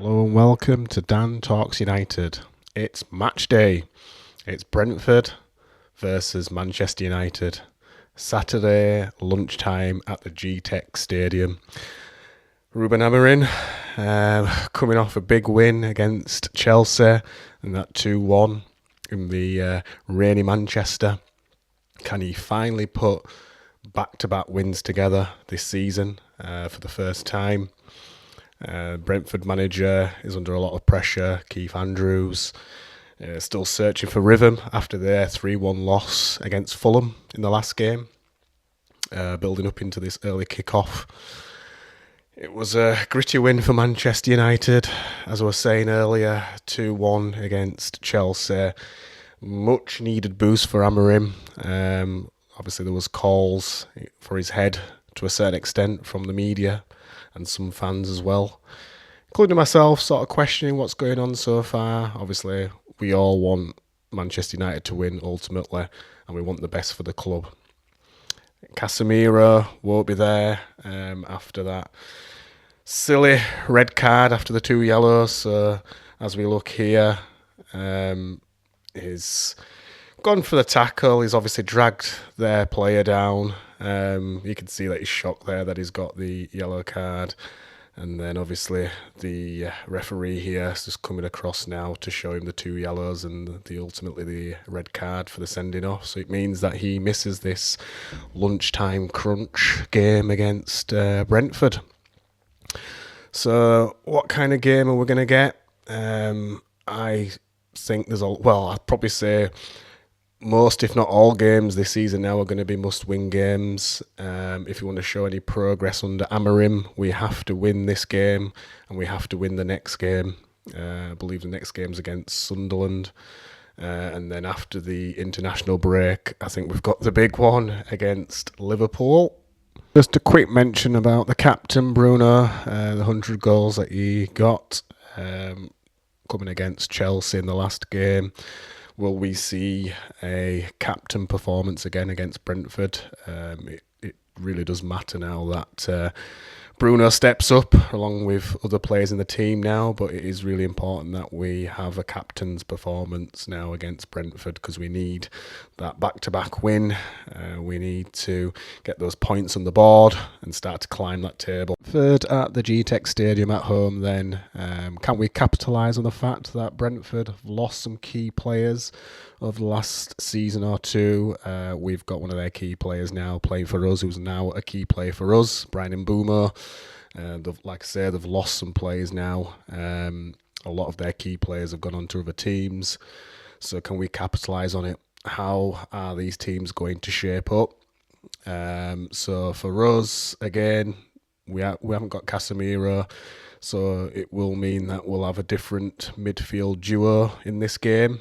Hello and welcome to Dan Talks United. It's match day. It's Brentford versus Manchester United. Saturday lunchtime at the Gtech Stadium. Rúben Amorim coming off a big win against Chelsea and that 2-1 in the rainy Manchester. Can he finally put back-to-back wins together this season for the first time? Brentford manager is under a lot of pressure. Keith Andrews still searching for rhythm after their 3-1 loss against Fulham in the last game, building up into this early kick-off. It was a gritty win for Manchester United, as I was saying earlier, 2-1 against Chelsea. Much needed boost for Amorim. Obviously there was calls for his head to a certain extent from the media and some fans as well, including myself, sort of questioning what's going on so far. Obviously, we all want Manchester United to win ultimately, and we want the best for the club. Casemiro won't be there after that silly red card after the 2 yellows. So as we look here, he's gone for the tackle. He's obviously dragged their player down. You can see that he's shocked there that he's got the yellow card. And then obviously the referee here is just coming across now to show him the 2 yellows and ultimately the red card for the sending off. So it means that he misses this lunchtime crunch game against Brentford. So what kind of game are we going to get? I think I'd probably say most, if not all, games this season now are going to be must-win games. If you want to show any progress under Amorim, we have to win this game and we have to win the next game. I believe the next game's against Sunderland. And then after the international break, I think we've got the big one against Liverpool. Just a quick mention about the captain, Bruno, the 100 goals that he got coming against Chelsea in the last game. Will we see a captain performance again against Brentford? It really does matter now that Bruno steps up along with other players in the team now, but it is really important that we have a captain's performance now against Brentford because we need that back-to-back win. We need to get those points on the board and start to climb that table. Third at the Gtech Stadium at home then. Can we capitalise on the fact that Brentford have lost some key players over the last season or two? We've got one of their key players now playing for us, who's now a key player for us, Bryan Mbeumo. Like I say, they've lost some players now. A lot of their key players have gone on to other teams. So can we capitalise on it? How are these teams going to shape up? So for us, again, we haven't got Casemiro, so it will mean that we'll have a different midfield duo in this game.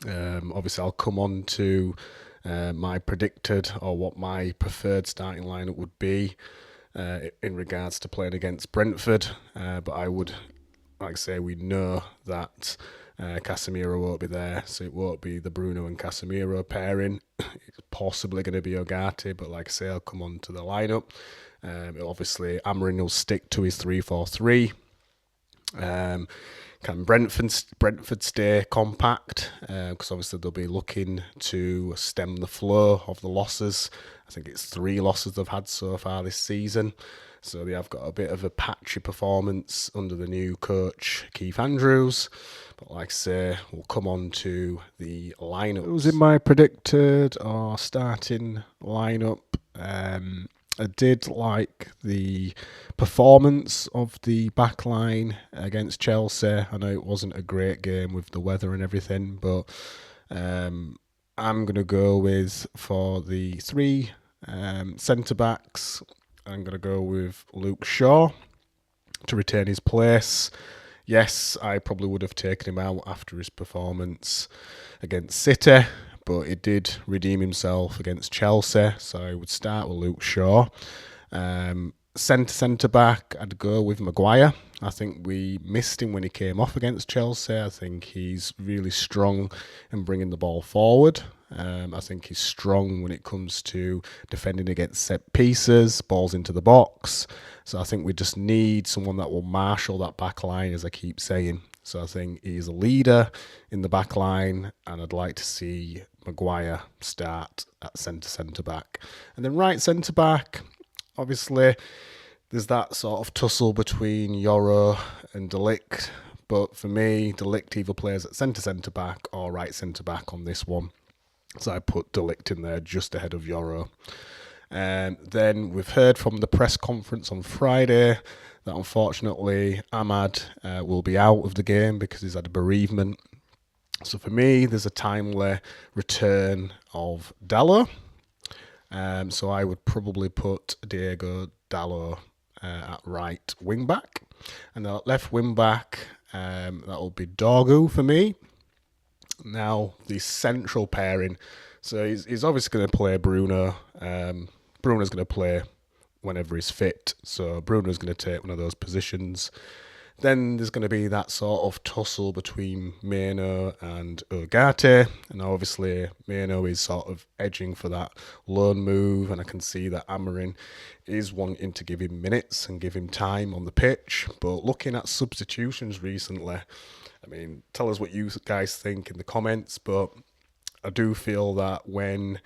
Obviously, I'll come on to my predicted or what my preferred starting lineup would be in regards to playing against Brentford. But I would, like I say, we know that Casemiro won't be there, so it won't be the Bruno and Casemiro pairing. It's possibly going to be Ugarte, but like I say, I'll come on to the lineup. Obviously, Amorim will stick to his 3-4-3. Can Brentford stay compact? Because obviously they'll be looking to stem the flow of the losses. I think it's 3 losses they've had so far this season. So they have got a bit of a patchy performance under the new coach, Keith Andrews. But like I say, we'll come on to the lineup. It was in my predicted or starting lineup. I did like the performance of the back line against Chelsea. I know it wasn't a great game with the weather and everything, but I'm going to go with, for the 3 centre-backs, I'm going to go with Luke Shaw to retain his place. Yes, I probably would have taken him out after his performance against City, but he did redeem himself against Chelsea, so I would start with Luke Shaw. Centre-back, I'd go with Maguire. I think we missed him when he came off against Chelsea. I think he's really strong in bringing the ball forward. I think he's strong when it comes to defending against set pieces, balls into the box. So I think we just need someone that will marshal that back line, as I keep saying. So I think he's a leader in the back line, and I'd like to see Maguire start at centre back. And then right centre back, obviously, there's that sort of tussle between Yoro and De Ligt. But for me, De Ligt either plays at centre back or right centre back on this one. So I put De Ligt in there just ahead of Yoro. Then we've heard from the press conference on Friday that unfortunately Ahmad will be out of the game because he's had a bereavement. So for me, there's a timely return of Dalot. So I would probably put Diego Dalot at right wing back. And at left wing back, that'll be Dorgu for me. Now, the central pairing. So he's obviously going to play Bruno. Bruno's going to play whenever he's fit. So Bruno's going to take one of those positions. Then there's going to be that sort of tussle between Meno and Ugarte. And obviously, Meno is sort of edging for that loan move. And I can see that Amorim is wanting to give him minutes and give him time on the pitch. But looking at substitutions recently, I mean, tell us what you guys think in the comments. But I do feel that when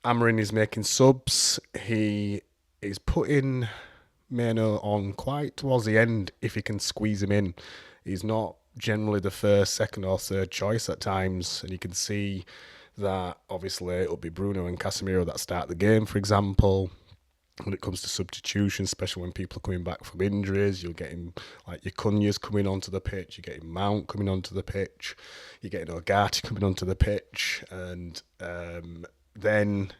Amorim is making subs, he is putting Meno on quite towards the end if he can squeeze him in. He's not generally the first, second or third choice at times, and you can see that obviously it'll be Bruno and Casemiro that start the game, for example. When it comes to substitution, especially when people are coming back from injuries, you're getting like your Cunha's coming onto the pitch, you're getting Mount coming onto the pitch, you're getting Ugarte coming onto the pitch, and then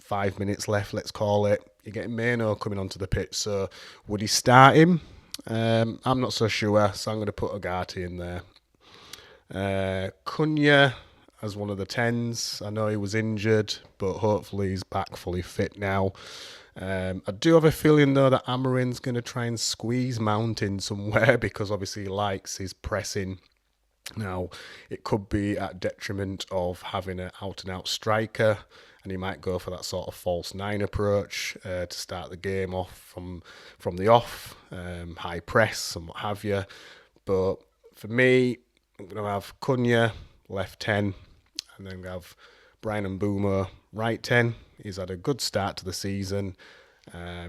5 minutes left, let's call it, you're getting Meno coming onto the pitch. So would he start him? I'm not so sure, so I'm going to put Ugarte in there. Cunha as one of the 10s. I know he was injured, but hopefully he's back fully fit now. I do have a feeling, though, that Amorim's going to try and squeeze Mount in somewhere because obviously he likes his pressing. Now, it could be at detriment of having an out-and-out striker, and he might go for that sort of false nine approach to start the game off from the off, high press and what have you. But for me, I'm going to have Cunha, left 10, and then have Brian Mbeumo, right 10. He's had a good start to the season.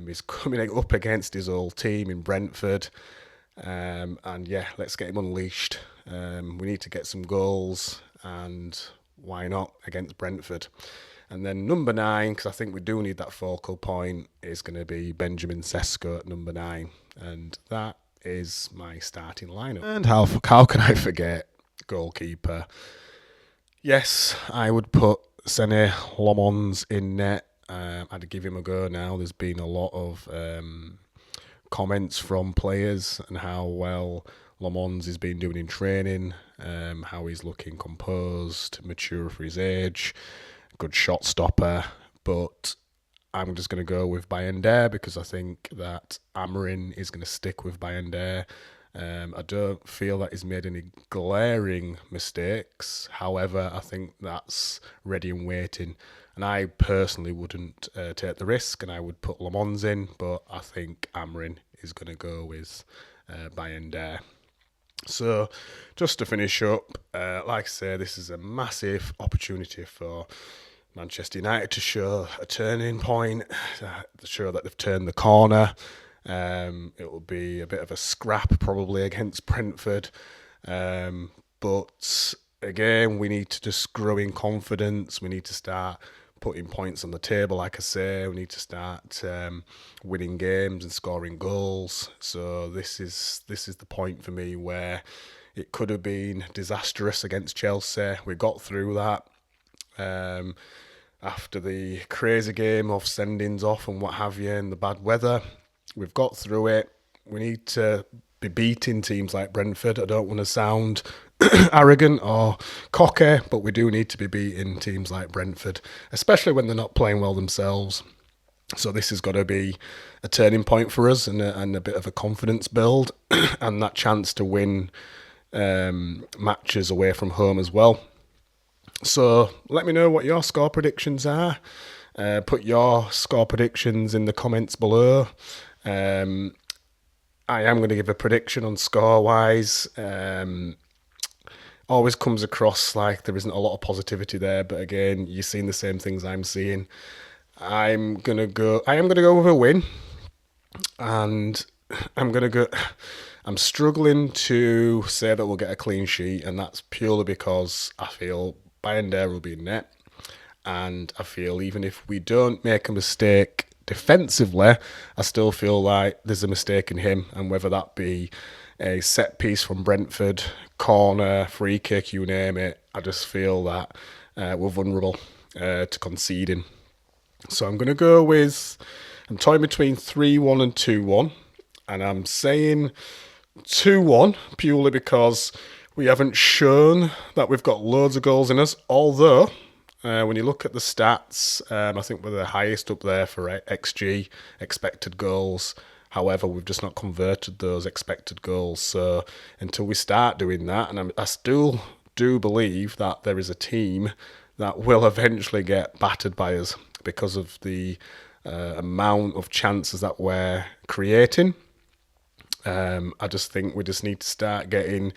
He's coming up against his old team in Brentford. And yeah, let's get him unleashed. We need to get some goals, and why not against Brentford? And then number 9, because I think we do need that focal point, is going to be Benjamin Sesko at number 9. And that is my starting lineup. And how can I forget goalkeeper? Yes, I would put Sene Lomons in net. I'd give him a go now. There's been a lot of comments from players and how well Lomons has been doing in training, how he's looking composed, mature for his age, good shot stopper. But I'm just going to go with Bayender because I think that Amorim is going to stick with Bayender. I don't feel that he's made any glaring mistakes. However, I think that's ready and waiting. And I personally wouldn't take the risk, and I would put Lomons in, but I think Amorim is going to go with Bayender. So, just to finish up, like I say, this is a massive opportunity for Manchester United to show a turning point, to show that they've turned the corner. It will be a bit of a scrap probably against Brentford. But again, we need to just grow in confidence. We need to start putting points on the table, like I say. We need to start winning games and scoring goals. So this is the point for me where it could have been disastrous against Chelsea. We got through that. After the crazy game of sendings off and what have you and the bad weather, we've got through it. We need to be beating teams like Brentford. I don't want to sound arrogant or cocky, but we do need to be beating teams like Brentford, especially when they're not playing well themselves. So this has got to be a turning point for us and a bit of a confidence build and that chance to win matches away from home as well. So let me know what your score predictions are. Put your score predictions in the comments below. I am going to give a prediction on score wise. Always comes across like there isn't a lot of positivity there, but again, you're seeing the same things I'm seeing. I am gonna go with a win, and I'm gonna go. I'm struggling to say that we'll get a clean sheet, and that's purely because I feel Bayern will be in net, and I feel even if we don't make a mistake defensively, I still feel like there's a mistake in him, and whether that be a set piece from Brentford, corner, free kick, you name it, I just feel that we're vulnerable to conceding. So I'm going to go with, I'm toying between 3-1 and 2-1, and I'm saying 2-1 purely because we haven't shown that we've got loads of goals in us, although when you look at the stats, I think we're the highest up there for XG, expected goals. However, we've just not converted those expected goals. So until we start doing that, and I still do believe that there is a team that will eventually get battered by us because of the amount of chances that we're creating. I just think we just need to start getting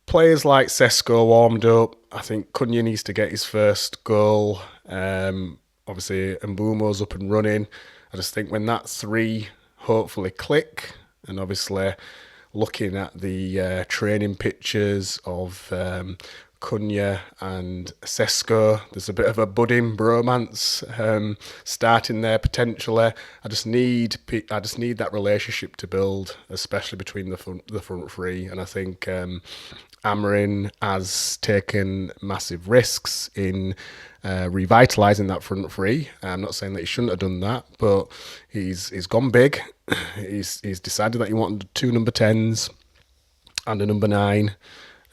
players like Sesko warmed up. I think Cunha needs to get his first goal. Obviously, Mbumo's up and running. I just think when that three hopefully click, and obviously looking at the training pictures of Cunha and Sesko, there's a bit of a budding bromance starting there potentially. I just need that relationship to build, especially between the front three. And I think Amorim has taken massive risks in revitalising that front three. I'm not saying that he shouldn't have done that, but he's gone big. He's decided that he wanted two number 10s and a number 9.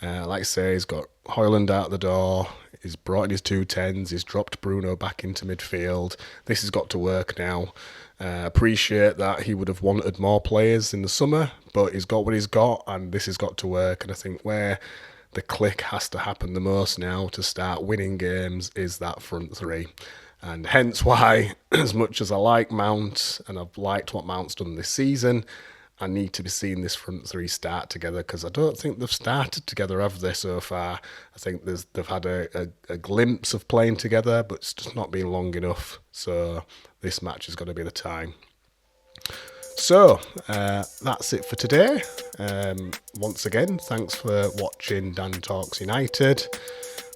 Like I say, he's got Højlund out the door. He's brought in his 2 10s. He's dropped Bruno back into midfield. This has got to work now. Appreciate that he would have wanted more players in the summer, but he's got what he's got, and this has got to work. And I think where the click has to happen the most now to start winning games is that front three. And hence why, as much as I like Mount, and I've liked what Mount's done this season, I need to be seeing this front three start together, because I don't think they've started together, have they, so far? I think they've had a glimpse of playing together, but it's just not been long enough. So this match is going to be the time. So that's it for today. Once again, thanks for watching Dan Talks United.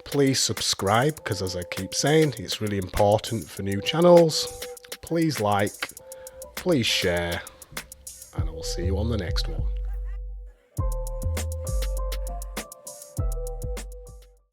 Please subscribe, because as I keep saying, it's really important for new channels. Please like, please share, and I will see you on the next one.